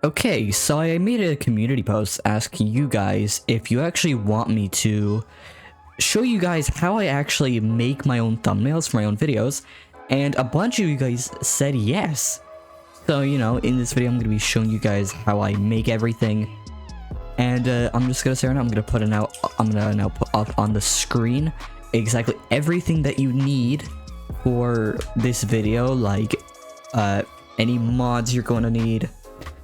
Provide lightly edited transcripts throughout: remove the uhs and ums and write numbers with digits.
Okay, so I made a community post asking you guys if you actually want me to show you guys how I actually make my own thumbnails for my own videos, and a bunch of you guys said yes. So, you know, in this video I'm going to be showing you guys how I make everything, and I'm just going to say right now, I'm going to now put up on the screen exactly everything that you need for this video, like any mods you're going to need.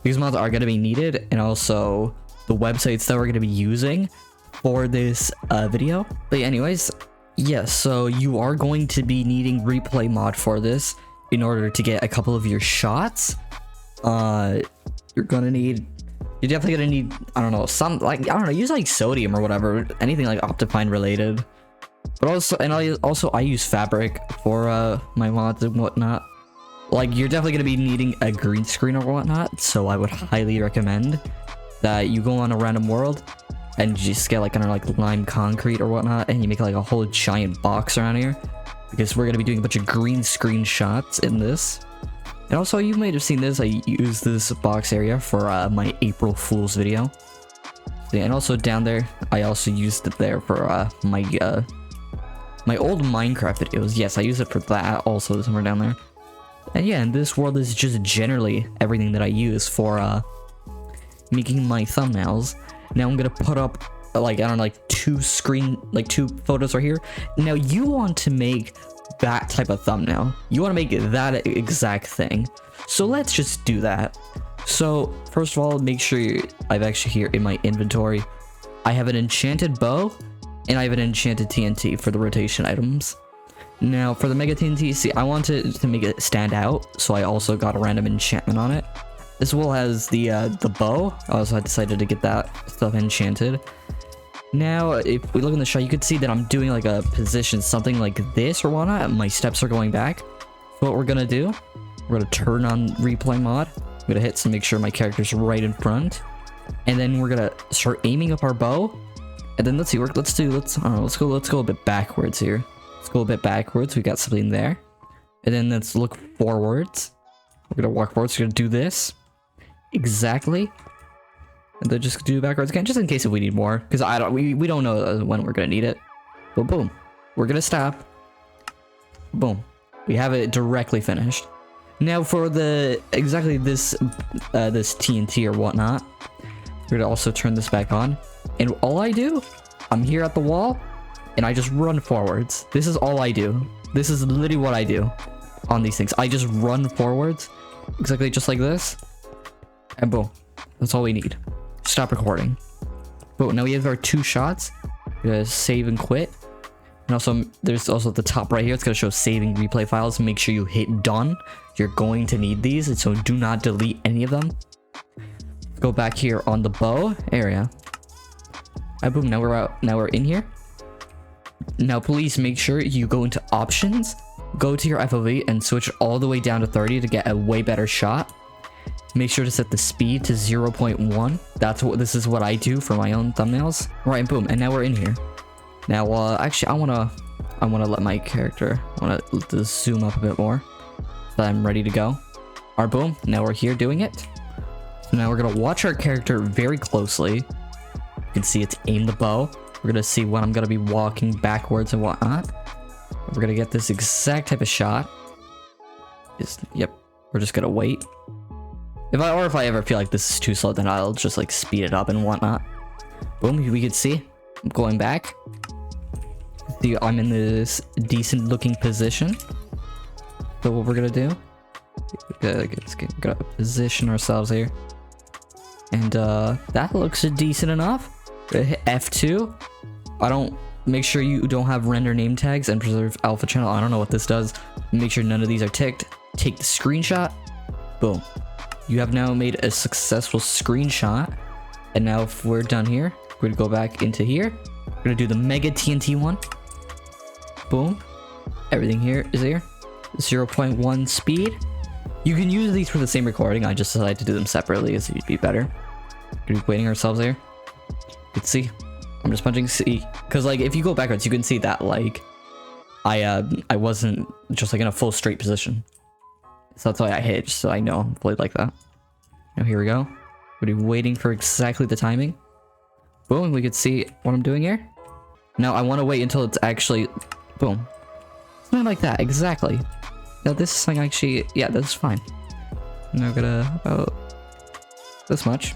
These mods are going to be needed, and also the websites that we're going to be using for this video. But anyways, yes, so you are going to be needing replay mod for this in order to get a couple of your shots. You're definitely gonna need, I don't know, some, like, I don't know, use like sodium or whatever, anything like Optifine related. But also, and I use fabric for my mods and whatnot. Like, you're definitely gonna be needing a green screen or whatnot, so I would highly recommend that you go on a random world and just get like, I don't know, like lime concrete or whatnot, and you make like a whole giant box around here, because we're gonna be doing a bunch of green screen shots in this. And also, you might have seen this, I used this box area for my April Fool's video. And also down there, I also used it there for my old Minecraft videos. Yes, I use it for that also somewhere down there. And yeah, and this world is just generally everything that I use for making my thumbnails. Now I'm gonna put up like, I don't know, like two photos right here. Now you want to make that type of thumbnail. You want to make that exact thing. So let's just do that. So first of all, make sure I've actually here in my inventory, I have an enchanted bow and I have an enchanted TNT for the rotation items. Now for the Mega TNT, see, I wanted to make it stand out, so I also got a random enchantment on it. As well as the bow. Also, I decided to get that stuff enchanted. Now, if we look in the shot, you can see that I'm doing like a position, something like this or whatnot. My steps are going back. So what we're gonna do, we're gonna turn on replay mod. I'm gonna hit to make sure my character's right in front, and then we're gonna start aiming up our bow. And then let's see, let's go a bit backwards here. Let's go a bit backwards. We got something there, and then let's look forwards. We're gonna walk forwards. We're gonna do this exactly. And then just do backwards again, just in case if we need more, because we don't know when we're gonna need it. But boom, we're gonna stop. Boom, we have it directly finished. Now for the exactly this this TNT or whatnot, we're gonna also turn this back on. And all I do, I'm here at the wall, and I just run forwards. This is all I do. This is literally what I do on these things. I just run forwards, exactly just like this, and boom, that's all we need. Stop recording. But now we have our two shots. We're gonna save and quit. And also, there's also at the top right here, it's gonna show saving replay files. Make sure you hit done. You're going to need these, and so do not delete any of them. Go back here on the bow area. And boom, now we're out. Now we're in here. Now please make sure you go into options, go to your FOV and switch all the way down to 30 to get a way better shot. Make sure to set the speed to 0.1. This is what I do for my own thumbnails. Right, boom, and now we're in here. Now, actually, I wanna let my character, I wanna zoom up a bit more, so I'm ready to go. Alright, boom, now we're here doing it. So now we're gonna watch our character very closely. You can see it's aim the bow. We're gonna see when I'm gonna be walking backwards and whatnot. We're gonna get this exact type of shot. Yep, we're just gonna wait. If I ever feel like this is too slow, then I'll just like speed it up and whatnot. Boom, we can see I'm going back. See, I'm in this decent looking position. So what we're gonna do, we're gonna position ourselves here, and that looks decent enough. Hit F2. Make sure you don't have render name tags and preserve alpha channel. I don't know what this does. Make sure none of these are ticked. Take the screenshot. Boom. You have now made a successful screenshot. And now if we're done here, we're gonna go back into here. We're gonna do the Mega TNT one. Boom. Everything here is here. 0.1 speed. You can use these for the same recording. I just decided to do them separately as it'd be better. We're waiting ourselves here. You can see. I'm just punching C. Because like if you go backwards, you can see that like I wasn't just like in a full straight position. So that's why I hit, just so I know, played like that. Now here we go. We're waiting for exactly the timing. Boom, we could see what I'm doing here. Now I want to wait until it's actually, boom. Something like that, exactly. Now this thing actually, yeah, this is fine. Now we're gonna, about this much.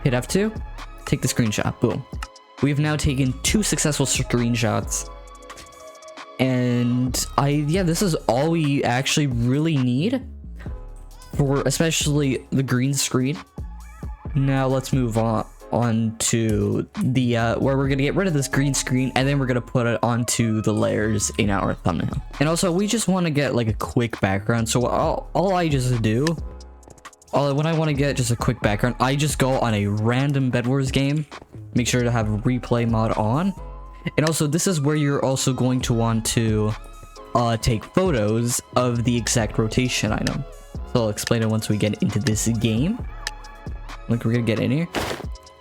Hit F2, take the screenshot, boom. We have now taken 2 successful screenshots. And yeah, this is all we actually really need for especially the green screen. Now let's move on to the where we're gonna get rid of this green screen, and then we're gonna put it onto the layers in our thumbnail. And also we just want to get like a quick background, so all I just do, when I want to get just a quick background, I just go on a random Bedwars game, make sure to have replay mod on. And also this is where you're also going to want to take photos of the exact rotation item. So I'll explain it once we get into this game. Like, we're gonna get in here,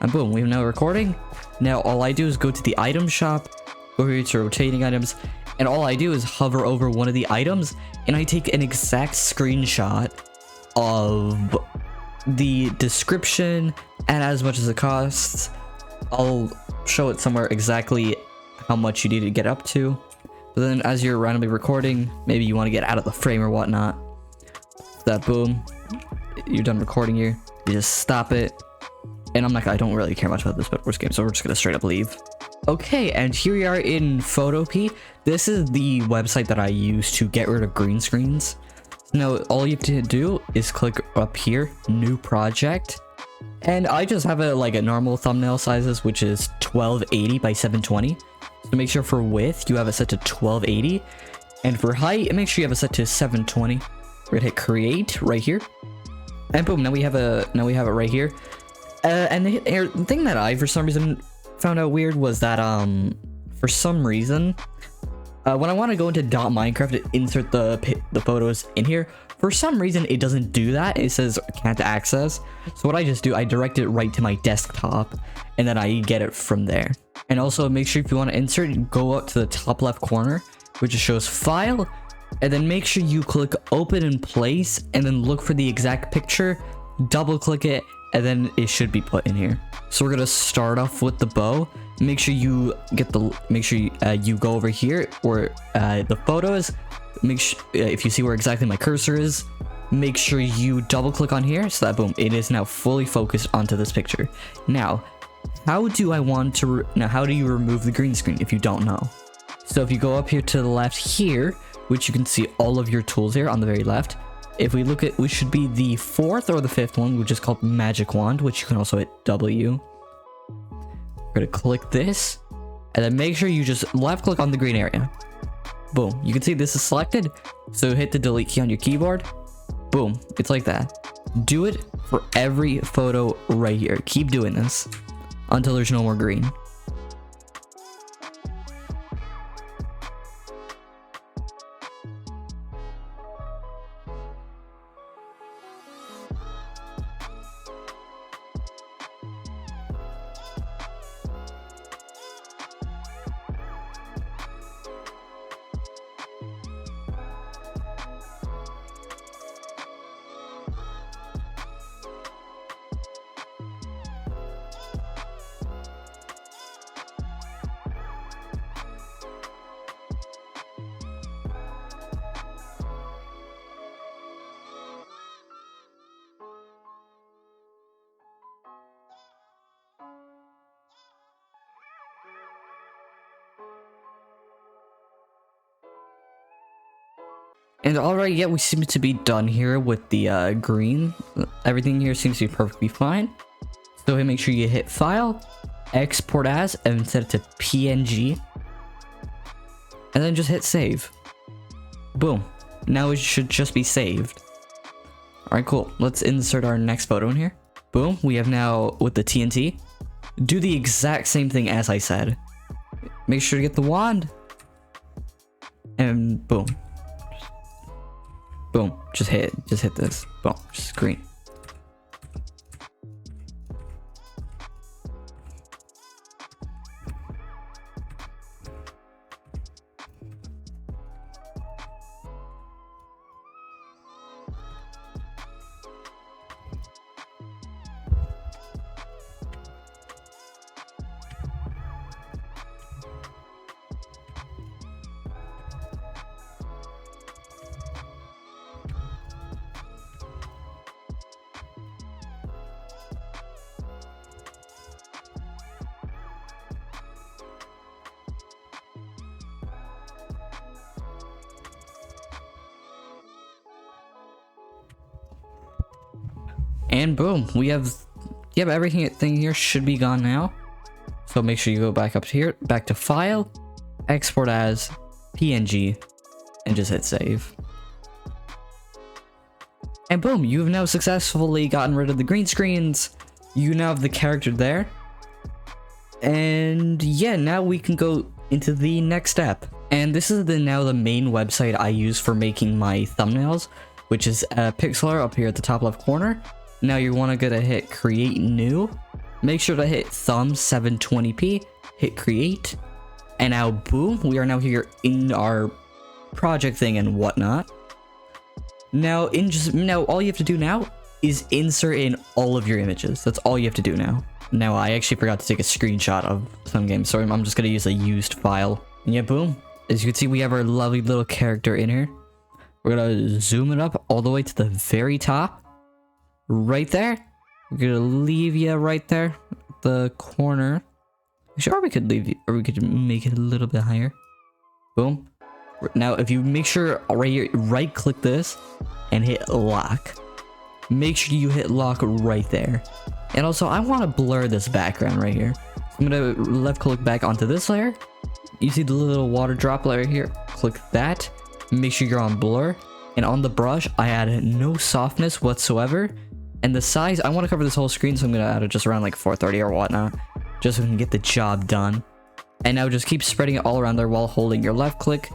and boom, we have now recording. Now all I do is go to the item shop, go here to rotating items, and all I do is hover over one of the items, and I take an exact screenshot of the description and as much as it costs. I'll show it somewhere exactly how much you need to get up to. But then as you're randomly recording, maybe you want to get out of the frame or whatnot, that boom, you're done recording here, you just stop it. And I don't really care much about this Bedwars game, so we're just gonna straight up leave. Okay, and here we are in Photopea. This is the website that I use to get rid of green screens. Now all you have to do is click up here, new project, and I just have it like a normal thumbnail sizes, which is 1280 by 720. So make sure for width you have it set to 1280, and for height make sure you have it set to 720. We're gonna hit create right here, and boom, now we have it right here. And the thing that I for some reason found out weird was that for some reason when I want to go into .minecraft to insert the photos in here, for some reason it doesn't do that. It says can't access. So what I just do, I direct it right to my desktop, and then I get it from there. And also make sure if you want to insert, go up to the top left corner, which just shows file, and then make sure you click open in place, and then look for the exact picture, double click it, and then it should be put in here. So we're gonna start off with the bow. Make sure you get you go over here or the photos. Make sure if you see where exactly my cursor is, make sure you double click on here, so that boom, it is now fully focused onto this picture. Now how do you remove the green screen if you don't know? So if you go up here to the left here, which you can see all of your tools here on the very left, if we look at, we should be the 4th or the 5th one, which is called magic wand, which you can also hit W. We're gonna click this, and then make sure you just left click on the green area. Boom, you can see this is selected, so hit the delete key on your keyboard. Boom, it's like that. Do it for every photo right here. Keep doing this until there's no more green. And alright, yeah, we seem to be done here with the green. Everything here seems to be perfectly fine. So make sure you hit file, export as, and set it to PNG. And then just hit save. Boom. Now it should just be saved. Alright, cool. Let's insert our next photo in here. Boom. We have now, with the TNT, do the exact same thing as I said. Make sure to get the wand. And boom. Boom, just hit this. Boom, just green. And boom, we have everything here should be gone now. So make sure you go back up here, back to file, export as PNG, and just hit save. And boom, you've now successfully gotten rid of the green screens. You now have the character there. And yeah, now we can go into the next step. And this is now the main website I use for making my thumbnails, which is Pixlr up here at the top left corner. Now you want to go to hit create new. Make sure to hit thumb 720p, hit create. And now boom, we are now here in our project thing and whatnot. Now all you have to do now is insert in all of your images. That's all you have to do now. Now I actually forgot to take a screenshot of some games, so I'm just gonna use a used file. And yeah, boom. As you can see, we have our lovely little character in here. We're gonna zoom it up all the way to the very top. Right there. We're gonna leave you right there. The corner. Sure, we could leave you, or we could make it a little bit higher. Boom. Now, if you make sure right here, right click this and hit lock. Make sure you hit lock right there. And also, I want to blur this background right here. I'm gonna left click back onto this layer. You see the little water drop layer here? Click that. Make sure you're on blur. And on the brush, I added no softness whatsoever. And the size, I want to cover this whole screen, so I'm gonna add it just around like 430 or whatnot, just so we can get the job done. And now just keep spreading it all around there while holding your left click.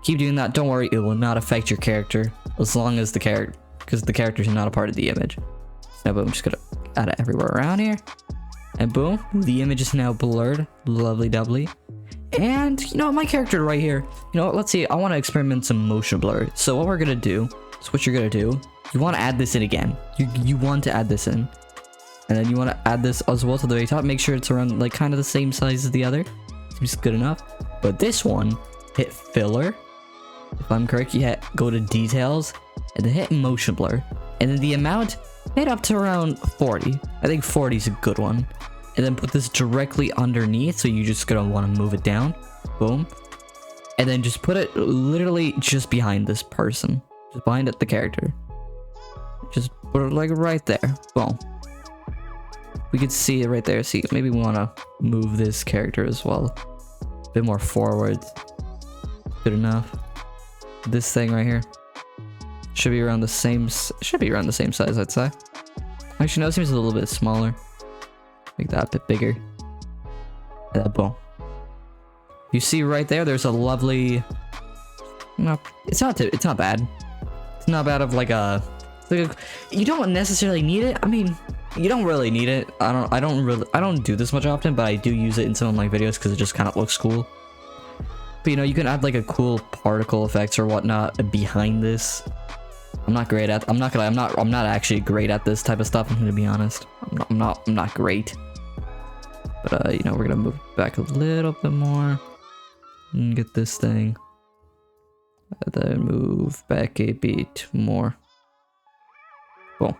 Keep doing that. Don't worry, it will not affect your character as long as the character, because the character is not a part of the image. So now boom, just gonna add it everywhere around here. And boom, the image is now blurred. Lovely doubly. And you know, my character right here, you know, let's see, I want to experiment some motion blur. So what we're gonna do, so what you're gonna do, you want to add this in again. You want to add this in. And then you want to add this as well to the very top. Make sure it's around like kind of the same size as the other. Seems good enough. But this one, hit filler. If I'm correct, you go to details and then hit motion blur. And then the amount, hit up to around 40. I think 40 is a good one. And then put this directly underneath, so you just gonna want to move it down. Boom. And then just put it literally just behind this person. Just behind the character. Just put it like right there. Boom. We can see it right there. See, maybe we want to move this character as well. A bit more forward. Good enough. This thing right here should be around the same. Should be around the same size, I'd say. Actually, no, it seems a little bit smaller. Make that a bit bigger. And then boom. You see right there, there's a lovely. No, it's not bad. It's not bad of like a. You don't necessarily need it. I mean, you don't really need it. I don't do this much often, but I do use it in some of my videos because it just kind of looks cool. But you know, you can add like a cool particle effects or whatnot behind this. I'm not actually great at this type of stuff. I'm gonna be honest. I'm not great. But you know, we're gonna move back a little bit more and get this thing. And then move back a bit more. Cool.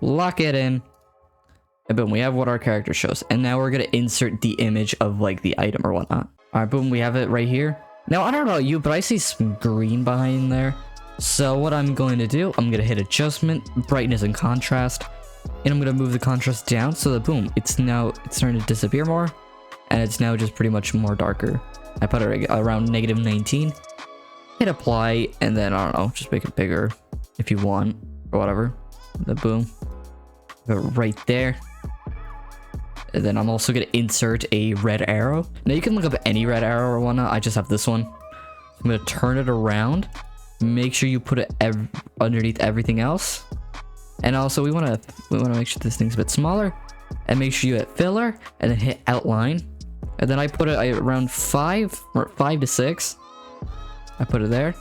Lock it in. And boom, we have what our character shows. And now we're gonna insert the image of like the item or whatnot. Alright, boom, we have it right here. Now, I don't know about you, but I see some green behind there. So what I'm going to do, I'm gonna hit adjustment, brightness and contrast. And I'm gonna move the contrast down so that boom, it's starting to disappear more. And it's now just pretty much more darker. I put it around -19. Hit apply, and then I don't know, just make it bigger if you want, or whatever. The boom. Put it right there. And then I'm also gonna insert a red arrow. Now you can look up any red arrow or whatnot. I just have this one. I'm gonna turn it around. Make sure you put it underneath everything else. And also we wanna make sure this thing's a bit smaller. And make sure you hit filler and then hit outline. And then I put it around 5 or 5 to 6. I put it there.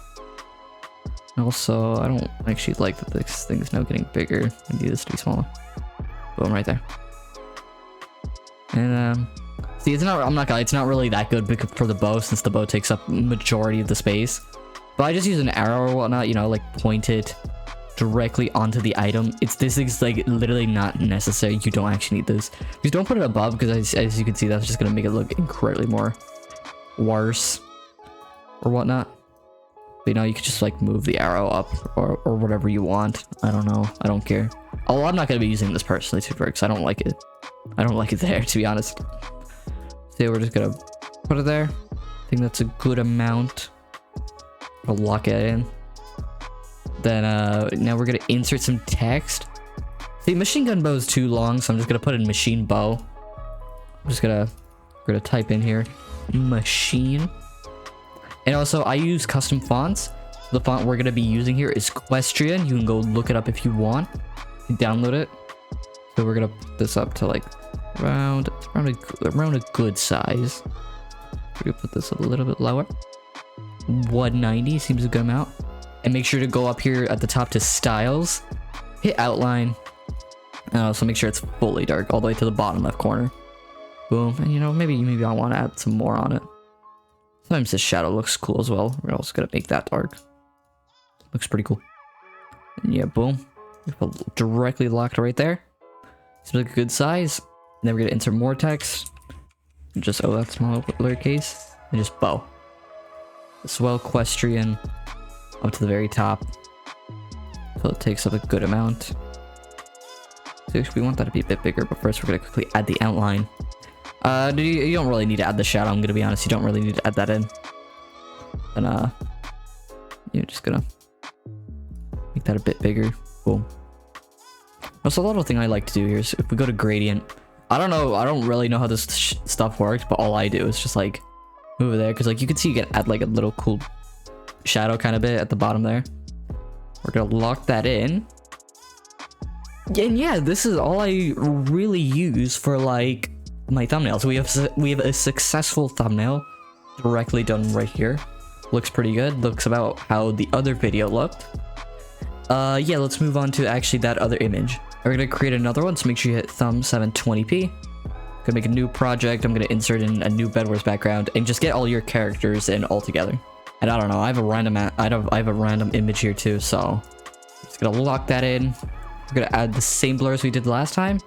And also, I don't actually like that this thing's now getting bigger. I need this to be smaller. Boom, right there. And see, it's not really that good for the bow, since the bow takes up majority of the space. But I just use an arrow or whatnot, you know, like point it directly onto the item. This thing's like literally not necessary. You don't actually need this. Just don't put it above, because as you can see, that's just gonna make it look incredibly more worse or whatnot. But you know, you could just like move the arrow up or whatever you want. I don't know. I don't care. Oh, I'm not gonna be using this personally too, because I don't like it. I don't like it there, to be honest. So we're just gonna put it there. I think that's a good amount. We'll lock it in. Then now we're gonna insert some text. See, machine gun bow is too long, so I'm just gonna put in machine bow. We're gonna type in here machine. And also I use custom fonts. The font we're gonna be using here is Equestrian. You can go look it up if you want. You download it. So we're gonna put this up to like around a good size. We're gonna put this a little bit lower. 190 seems a good amount. And make sure to go up here at the top to styles, hit outline, and also make sure it's fully dark all the way to the bottom left corner. Boom. And you know, maybe I want to add some more on it. Sometimes this shadow looks cool as well. We're also gonna make that dark. Looks pretty cool. And yeah, boom. Directly locked right there. Seems like a good size. And then we're gonna insert more text. Just that small lowercase, and just bow. Swell equestrian up to the very top. So it takes up a good amount. So we want that to be a bit bigger, but first we're gonna quickly add the outline. You don't really need to add the shadow, I'm gonna be honest. You don't really need to add that in. And you're just gonna make that a bit bigger. Boom. Also, a little thing I like to do here is if we go to gradient, I don't really know how this stuff works, but all I do is just like move it there, because like you can see you can add like a little cool shadow kind of bit at the bottom there. We're gonna lock that in. And yeah, this is all I really use for like my thumbnails. We have a successful thumbnail directly done right here. Looks pretty good. Looks about how the other video looked. Yeah, let's move on to actually that other image. We're gonna create another one, so make sure you hit thumb 720p. Gonna make a new project. I'm gonna insert in a new Bedwars background and just get all your characters in all together. And I don't know, I have a random image here too, so just gonna lock that in. We're gonna add the same blur as we did last time.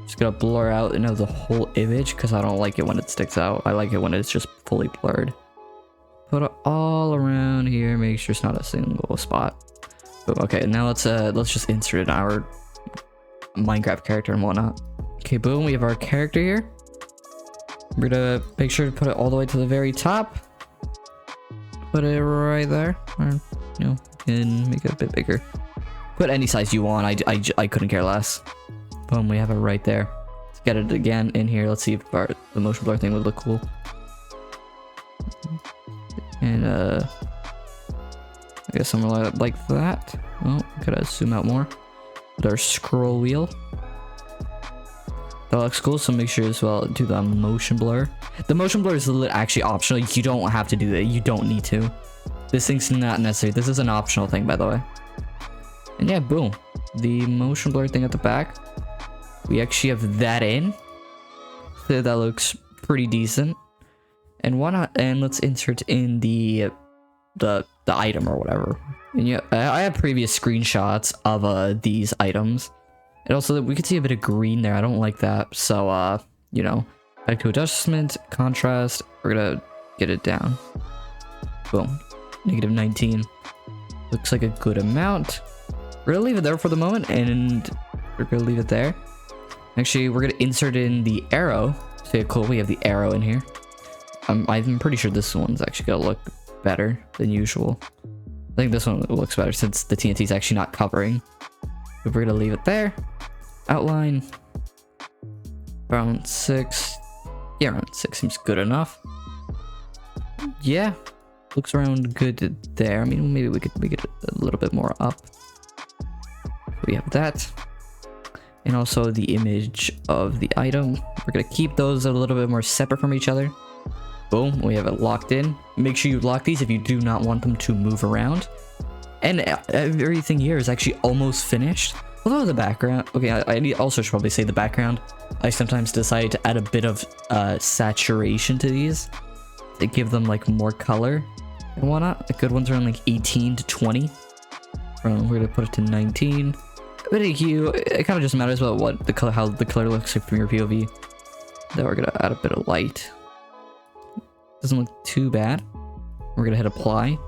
Just gonna blur out the whole image because I don't like it when it sticks out. I like it when it's just fully blurred. Put it all around here. Make sure it's not a single spot. Boom. Okay, now let's just insert in our Minecraft character and whatnot. Okay, boom. We have our character here. We're gonna make sure to put it all the way to the very top. Put it right there, or and make it a bit bigger. Put any size you want. I couldn't care less. Boom, we have it right there. Let's get it again in here. Let's see if the motion blur thing would look cool. And I guess somewhere like that. Oh, gotta zoom out more with our scroll wheel. That looks cool, so make sure as well do the motion blur. The motion blur is actually optional. You don't have to do that. You don't need to. This thing's not necessary. This is an optional thing, by the way. And yeah, boom. The motion blur thing at the back. We actually have that in. So that looks pretty decent. And why not? And let's insert in the item or whatever. And yeah, I have previous screenshots of these items. And also we could see a bit of green there. I don't like that. So back to adjustment, contrast. We're gonna get it down. Boom. -19. Looks like a good amount. We're gonna leave it there for the moment, and we're gonna leave it there. Actually, we're gonna insert in the arrow. So yeah, cool, we have the arrow in here. I'm pretty sure this one's actually gonna look better than usual. I think this one looks better since the TNT is actually not covering. But we're gonna leave it there. Outline. Around 6. Yeah, around 6 seems good enough. Yeah, looks around good there. I mean, maybe we could make it a little bit more up. We have that. And also the image of the item. We're gonna keep those a little bit more separate from each other. Boom, we have it locked in. Make sure you lock these if you do not want them to move around. And everything here is actually almost finished. Although the background, okay, I also should probably say the background. I sometimes decide to add a bit of saturation to these to give them like more color and whatnot. The good ones are on like 18 to 20. We're gonna put it to 19. But it kind of just matters about what the color, how the color looks like from your POV. Then we're gonna add a bit of light. Doesn't look too bad. We're gonna hit apply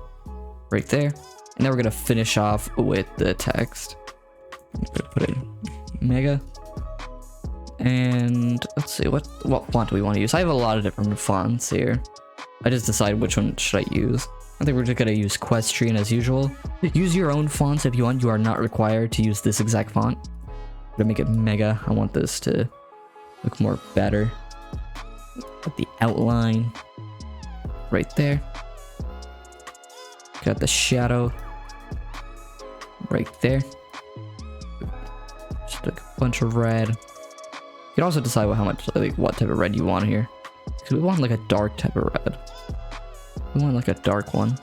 right there, and then we're gonna finish off with the text. I'm gonna put in mega. And let's see, what font do we want to use? I have a lot of different fonts here. I just decide which one should I use. I think we're just gonna use Equestrian as usual. Use your own fonts if you want. You are not required to use this exact font. I'm gonna make it mega. I want this to look more better. Got the outline right there. Got the shadow right there. Just like a bunch of red. You can also decide how much, like, what type of red you want here. Because we want like a dark type of red. We want like a dark one.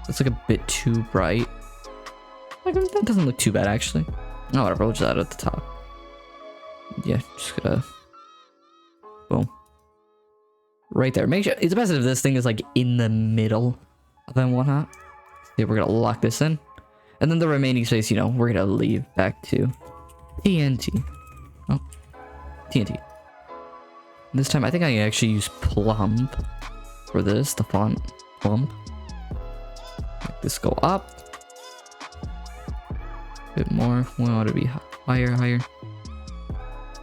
It's like a bit too bright. Like, that doesn't look too bad actually. Oh, whatever. We'll just add it at the top. Yeah, just gonna boom. Right there. Make sure it's best if this thing is like in the middle of and whatnot. Yeah, we're gonna lock this in. And then the remaining space, you know, we're gonna leave back to TNT. Oh, TNT. This time I think I can actually use plump for this, the font plump. Make this go up. A bit more. We want it to be higher.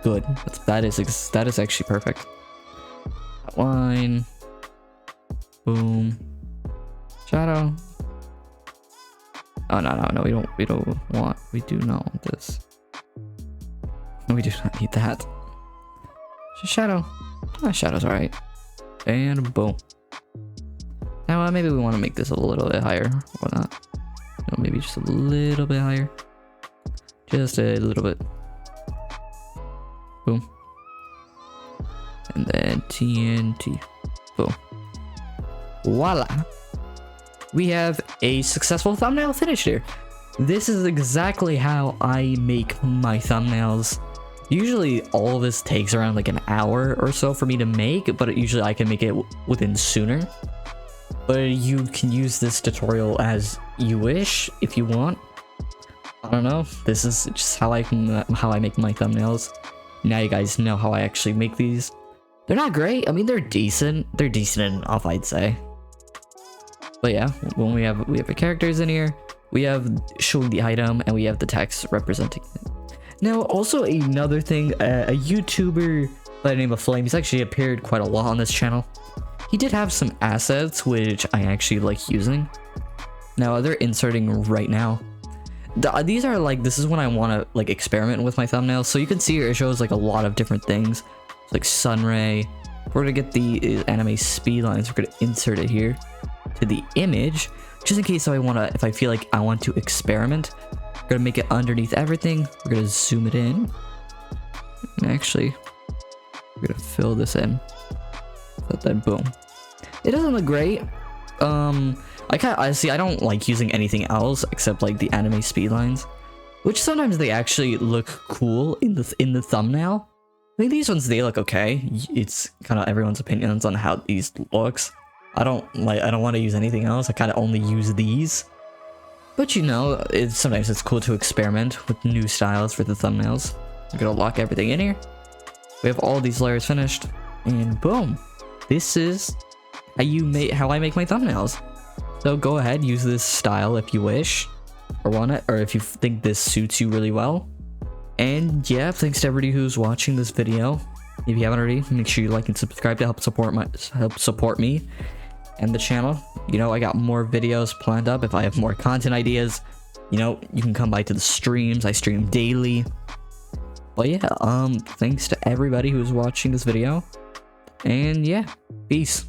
Good. That is actually perfect. Outline. Boom. Shadow. Oh no, we do not want this. No, we do not need that. Just shadow. Shadow's alright. And boom. Now maybe we want to make this a little bit higher or not. No, maybe just a little bit higher. Just a little bit. Boom. And then TNT. Boom. Voila. We have a successful thumbnail finished here. This is exactly how I make my thumbnails. Usually all of this takes around like an hour or so for me to make, but usually I can make it within sooner. But you can use this tutorial as you wish if you want. I don't know. This is just how I make my thumbnails. Now you guys know how I actually make these. They're not great. I mean, they're decent. They're decent enough, I'd say. But yeah, when we have the characters in here, we have showing the item, and we have the text representing it. Now, also another thing, a YouTuber by the name of Flame, he's actually appeared quite a lot on this channel. He did have some assets which I actually like using. Now they're inserting right now. These are like, this is when I want to like experiment with my thumbnails. So you can see here it shows like a lot of different things, like sunray. We're gonna get the anime speed lines. We're gonna insert it here to the image, just in case if I feel like I want to experiment. We're gonna make it underneath everything. We're gonna zoom it in, and actually, we're gonna fill this in. Then boom. It doesn't look great. I don't like using anything else except like the anime speed lines, which sometimes they actually look cool in the thumbnail. I think these ones, they look okay. It's kind of everyone's opinions on how these looks. I don't want to use anything else. I kind of only use these. But you know, sometimes it's cool to experiment with new styles for the thumbnails. I'm gonna lock everything in here. We have all these layers finished, and boom. This is how I make my thumbnails. So go ahead, use this style if you wish, or want it, or if you think this suits you really well. And yeah, thanks to everybody who's watching this video. If you haven't already, make sure you like and subscribe to help support me and the channel. You know, I got more videos planned up. If I have more content ideas, you know, you can come by to the streams. I stream daily. But yeah, thanks to everybody who's watching this video. And yeah, peace.